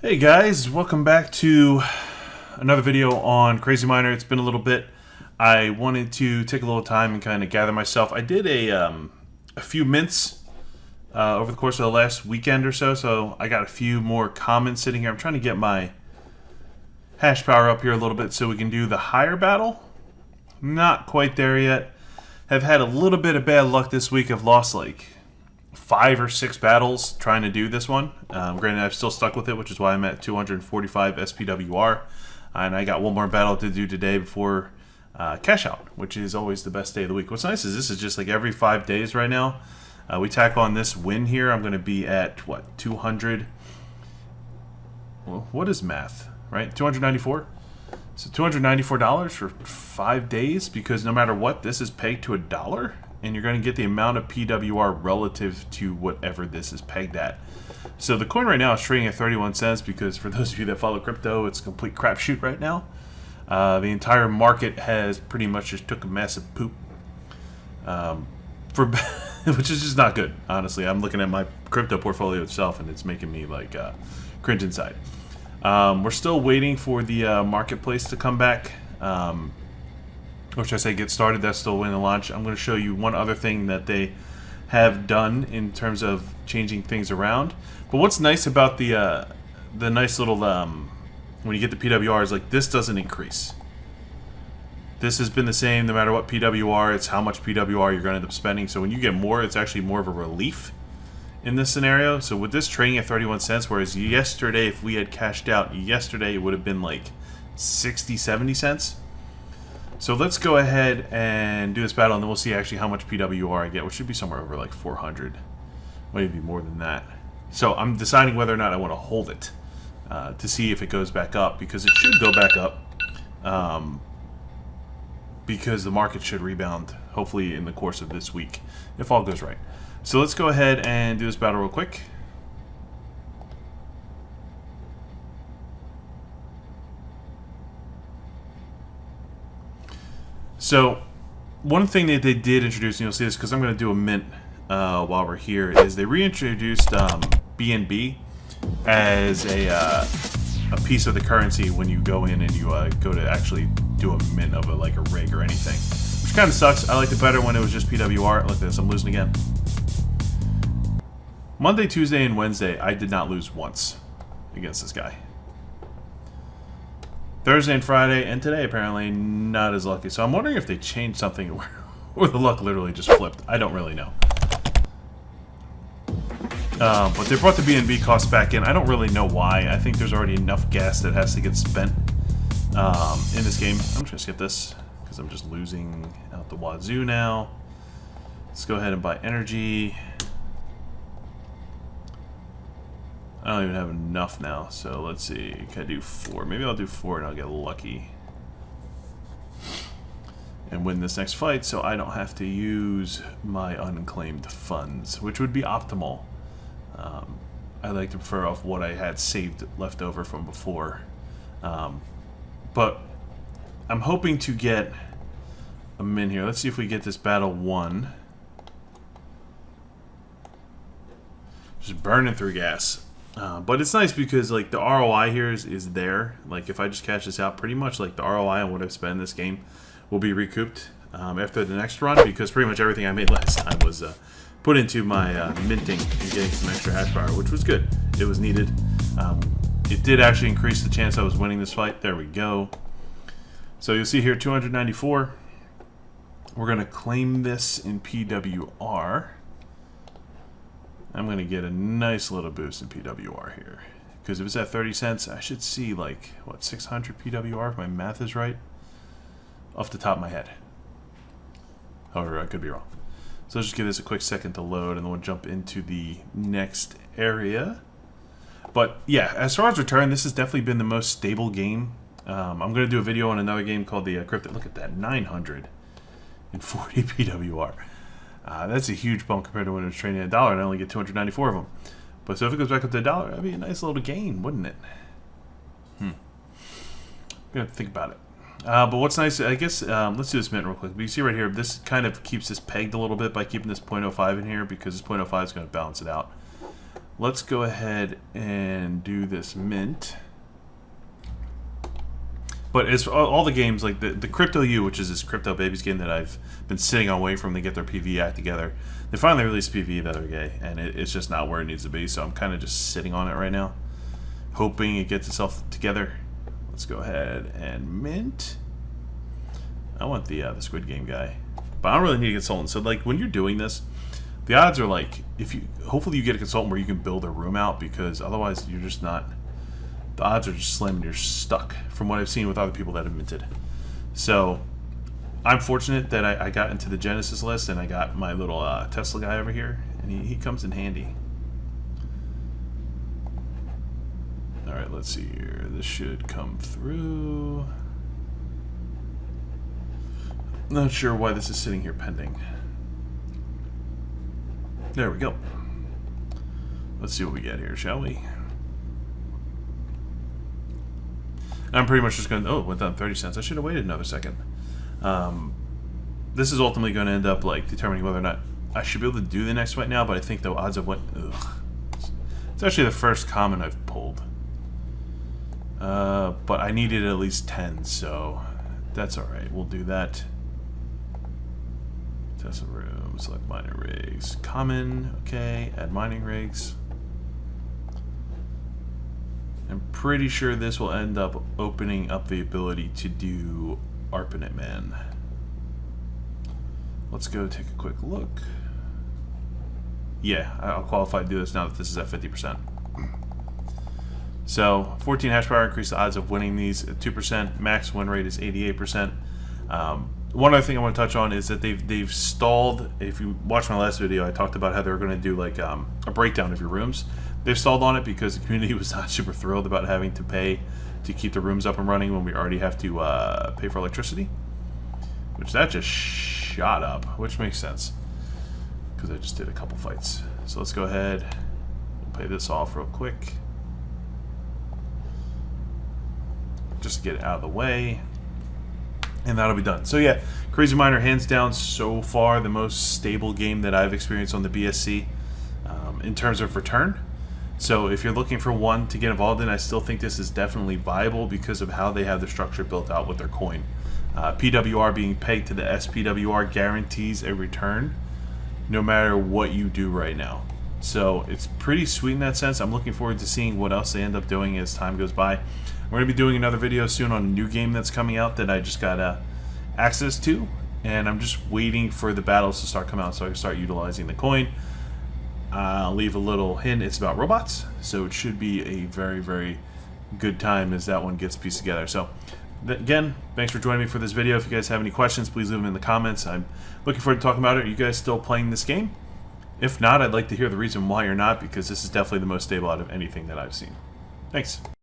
Hey guys, welcome back to another video on Crazy Miner. It's been a little bit. I wanted to take a little time and kind of gather myself. I did a few mints over the course of the last weekend or so, so I got a few more comments sitting here. I'm trying to get my hash power up here a little bit so we can do the higher battle. Not quite there yet. Have had a little bit of bad luck this week. I've lost like 5 or 6 battles trying to do this one. Granted, I've still stuck with it, which is why I'm at 245 SPWR. And I got one more battle to do today before cash out, which is always the best day of the week. What's nice is this is just like every 5 days right now. We tack on this win here. I'm going to be at, what, 200? Well, what is math, right? 294? So $294 for 5 days, because no matter what, this is pegged to $1. And you're going to get the amount of PWR relative to whatever this is pegged at. So the coin right now is trading at 31 cents because for those of you that follow crypto, it's a complete crapshoot right now. The entire market has pretty much just took a massive poop, which is just not good, honestly. I'm looking at my crypto portfolio itself, and it's making me like cringe inside. We're still waiting for the marketplace to come back. Or should I say get started. That's still in the launch. I'm going to show you one other thing that they have done in terms of changing things around. But what's nice about the nice little when you get the PWR is like this doesn't increase. This has been the same no matter what PWR. It's how much PWR you're going to end up spending. So when you get more, it's actually more of a relief in this scenario. So with this trading at 31 cents, whereas yesterday, if we had cashed out yesterday, it would have been like 60, 70 cents. So let's go ahead and do this battle, and then we'll see actually how much PWR I get, which should be somewhere over like 400. Maybe more than that. So I'm deciding whether or not I want to hold it to see if it goes back up, because it should go back up because the market should rebound, hopefully in the course of this week, if all goes right. So let's go ahead and do this battle real quick. So, one thing that they did introduce, and you'll see this because I'm going to do a mint while we're here, is they reintroduced BNB as a piece of the currency when you go in and you go to actually do a mint of like a rig or anything. Which kind of sucks. I liked it better when it was just PWR. Look at this, I'm losing again. Monday, Tuesday, and Wednesday, I did not lose once against this guy. Thursday and Friday, and today apparently not as lucky. So I'm wondering if they changed something where the luck literally just flipped. I don't really know. But they brought the BNB cost back in. I don't really know why. I think there's already enough gas that has to get spent in this game. I'm just going to skip this because I'm just losing out the wazoo now. Let's go ahead and buy energy. I don't even have enough now, so let's see. Can I do 4? Maybe I'll do 4 and I'll get lucky and win this next fight, so I don't have to use my unclaimed funds, which would be optimal. I like to prefer off what I had saved left over from before. But I'm hoping to get a min here. Let's see if we get this battle won. Just burning through gas. But it's nice because like the ROI here is there. Like if I just cash this out, pretty much like the ROI on what I've spent in this game will be recouped after the next run, because pretty much everything I made last time was put into my minting and getting some extra hash power, which was good. It was needed. It did actually increase the chance I was winning this fight. There we go. So you'll see here 294. We're going to claim this in PWR. I'm going to get a nice little boost in PWR here. Because if it's at 30 cents, I should see like, what, 600 PWR if my math is right? Off the top of my head. However, I could be wrong. So let's just give this a quick second to load, and then we'll jump into the next area. But yeah, as far as return, this has definitely been the most stable game. I'm going to do a video on another game called the Crypto. Look at that, 940 PWR. That's a huge bump compared to when it was trading at $1, and I only get 294 of them. But so if it goes back up to $1, that'd be a nice little gain, wouldn't it? I'm going to think about it. But what's nice, I guess, let's do this mint real quick. But you see right here, this kind of keeps this pegged a little bit by keeping this 0.05 in here, because this 0.05 is going to balance it out. Let's go ahead and do this mint. But it's all the games, like the Crypto U, which is this Crypto Babies game that I've been sitting on waiting for them to get their PvE act together. They finally released PvE the other day, and it's just not where it needs to be, so I'm kind of just sitting on it right now, hoping it gets itself together. Let's go ahead and mint. I want the Squid Game guy, but I don't really need a consultant. So like when you're doing this, the odds are like hopefully you get a consultant where you can build a room out, because otherwise you're just not. The odds are just slim and you're stuck, from what I've seen with other people that have minted. So I'm fortunate that I got into the Genesis list and I got my little Tesla guy over here, and he comes in handy. Alright, let's see here. This should come through. Not sure why this is sitting here pending. There we go. Let's see what we get here, shall we? I'm pretty much just going to... Oh, it went down 30 cents. I should have waited another second. This is ultimately going to end up like determining whether or not I should be able to do the next fight now, but I think the odds of what... Ugh. It's actually the first common I've pulled. But I needed at least 10, so that's alright. We'll do that. Test room, select mining rigs. Common, okay. Add mining rigs. I'm pretty sure this will end up opening up the ability to do ARPANET Man. Let's go take a quick look. Yeah, I'll qualify to do this now that this is at 50%. So, 14 hash power increase the odds of winning these at 2%. Max win rate is 88%. One other thing I want to touch on is that they've stalled. If you watch my last video, I talked about how they were going to do like a breakdown of your rooms. They've stalled on it because the community was not super thrilled about having to pay to keep the rooms up and running when we already have to pay for electricity. Which that just shot up, which makes sense because I just did a couple fights. So let's go ahead and pay this off real quick. Just to get it out of the way. And that'll be done. So yeah, Crazy Miner, hands down, so far the most stable game that I've experienced on the BSC in terms of return. So if you're looking for one to get involved in, I still think this is definitely viable because of how they have the structure built out with their coin. PWR being pegged to the SPWR guarantees a return no matter what you do right now. So it's pretty sweet in that sense. I'm looking forward to seeing what else they end up doing as time goes by. We're going to be doing another video soon on a new game that's coming out that I just got access to. And I'm just waiting for the battles to start coming out so I can start utilizing the coin. I'll leave a little hint. It's about robots. So it should be a very, very good time as that one gets pieced together. So again, thanks for joining me for this video. If you guys have any questions, please leave them in the comments. I'm looking forward to talking about it. Are you guys still playing this game? If not, I'd like to hear the reason why you're not, because this is definitely the most stable out of anything that I've seen. Thanks.